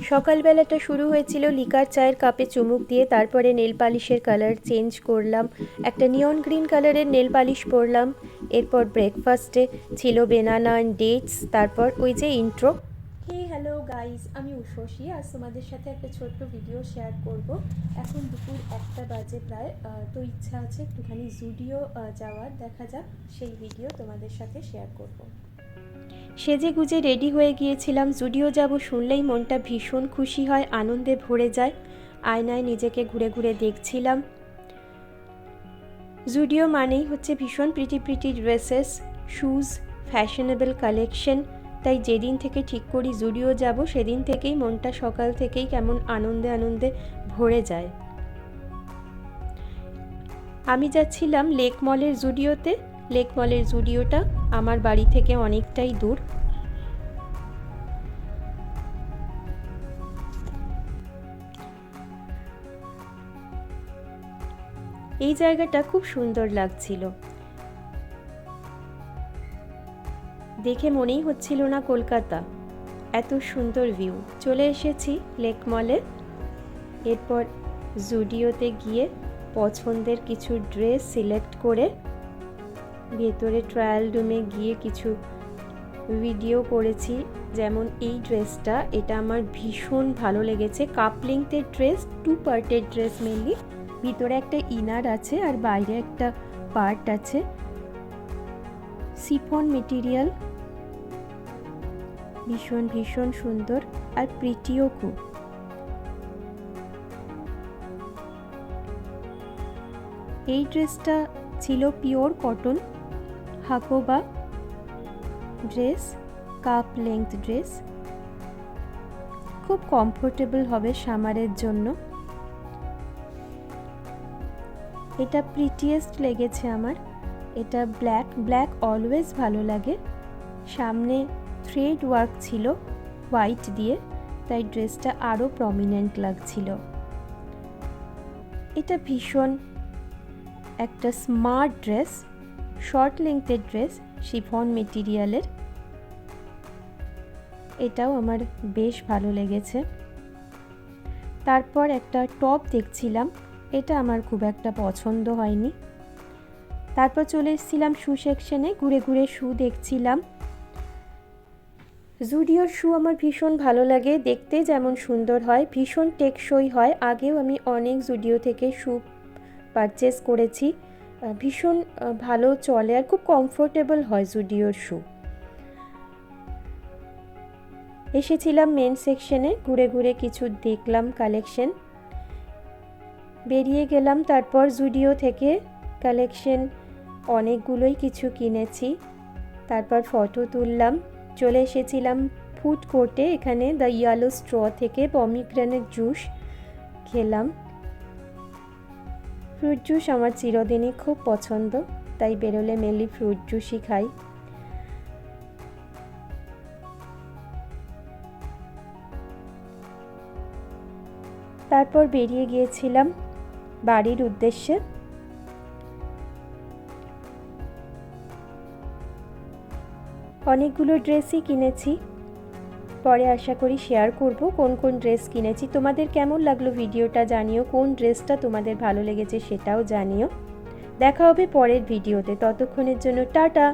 সকালবেলাটা শুরু হয়েছিল লিকার চায়ের কাপে চুমুক দিয়ে, তারপরে নেল পালিশের কালার চেঞ্জ করলাম, একটা নিয়ন গ্রিন কালারের নেল পালিশ পরলাম। এরপর ব্রেকফাস্টে ছিল বেনানা অ্যান্ড ডেটস, তারপর ওই যে ইন্ট্রো। হে হ্যালো গাইস, আমি উর্বশী। আজ তোমাদের সাথে একটা ছোট্ট ভিডিও শেয়ার করব। এখন দুপুর 1টা বাজে প্রায়, তো ইচ্ছা আছে একটুখানি জুডিও যাওয়ার, দেখা যাক সেই ভিডিও তোমাদের সাথে শেয়ার করব। সেজে গুজে রেডি হয়ে গিয়েছিলাম। জুডিও যাব শুনলেই মনটা ভীষণ খুশি হয়, আনন্দে ভরে যায়। আয়নায় নিজেকে ঘুরে ঘুরে দেখছিলাম। জুডিও মানেই হচ্ছে ভীষণ pretty dresses, shoes, fashionable collection. তাই যেদিন থেকে ঠিক করি জুডিও যাব, সেদিন থেকেই মনটা সকাল থেকেই কেমন আনন্দে আনন্দে ভরে যায়। আমি যাচ্ছিলাম লেক মলের জুডিওতে। লেক মলের জুডিওটা আমার বাড়ি থেকে অনেকটাই দূর। এই জায়গাটা খুব সুন্দর লাগছিল, দেখে মনেই হচ্ছিল না কলকাতা, এত সুন্দর ভিউ। চলে এসেছি লেক মলে। এরপর জুডিওতে গিয়ে পছন্দের কিছু ড্রেস সিলেক্ট করে ভেতরে ট্রায়াল রুমে গিয়ে কিছু ভিডিও করেছি। যেমন এই ড্রেসটা, এটা আমার ভীষণ ভালো লেগেছে। কাপ লেংথের ড্রেস, 2 পার্টের ড্রেস মেনলি। ভিতরে একটা ইনার আছে আর বাইরে একটা পার্ট আছে। সিফন মেটেরিয়াল, ভীষণ ভীষণ সুন্দর আর প্রিটিও খুব। এই ড্রেসটা ছিল pure cotton, Hakoba dress, cup length dress, খুব কমফোর্টেবল হবে সামারের জন্য। এটা প্রিটিয়েস্ট লেগেছে আমার। এটা ব্ল্যাক অলওয়েজ ভালো লাগে। সামনে থ্রেড ওয়ার্ক ছিল হোয়াইট দিয়ে, তাই ড্রেসটা আরও প্রমিনেন্ট লাগছিল। এটা ভীষণ একটা স্মার্ট ড্রেস, শর্ট লেংথের ড্রেস, শিফন মেটেরিয়ালের। এটাও আমার বেশ ভালো লেগেছে। তারপর একটা টপ দেখছিলাম, এটা আমার খুব একটা পছন্দ হয়নি। তারপর চলে এসেছিলাম শু সেকশনে, ঘুরে ঘুরে শু দেখছিলাম। জুডিওর শু আমার ভীষণ ভালো লাগে, দেখতে যেমন সুন্দর হয়, ভীষণ টেকসই হয়। আগেও আমি অনেক জুডিও থেকে শু পারচেস করেছি, ভীষণ ভালো চলে আর খুব কমফোর্টেবল হয় জুডিওর শু। এসেছিলাম মেন সেকশনে, ঘুরে ঘুরে কিছু দেখলাম কালেকশন, বেরিয়ে গেলাম। তারপর জুডিও থেকে কালেকশন অনেকগুলোই কিছু কিনেছি, তারপর ফটো তুললাম। চলে এসেছিলাম ফুড কোর্টে, এখানে দ্য ইয়েলো স্ট্র থেকে পমিগ্রেনেট জুস খেলাম। ফ্রুট জুস আমার চিরদিনই খুব পছন্দ, তাই বেরোলে মেনলি ফ্রুট জুসই খাই। তারপর বেরিয়ে গিয়েছিলাম বাড়ির উদ্দেশ্যে। অনেকগুলো ড্রেসই কিনেছি, পরে আশা করি শেয়ার করব কোন কোন ড্রেস কিনেছি। তোমাদের কেমন লাগলো ভিডিওটা জানিও, কোন ড্রেসটা তোমাদের ভালো লেগেছে সেটাও জানিও। দেখা হবে পরের ভিডিওতে, ততক্ষণের জন্য টাটা।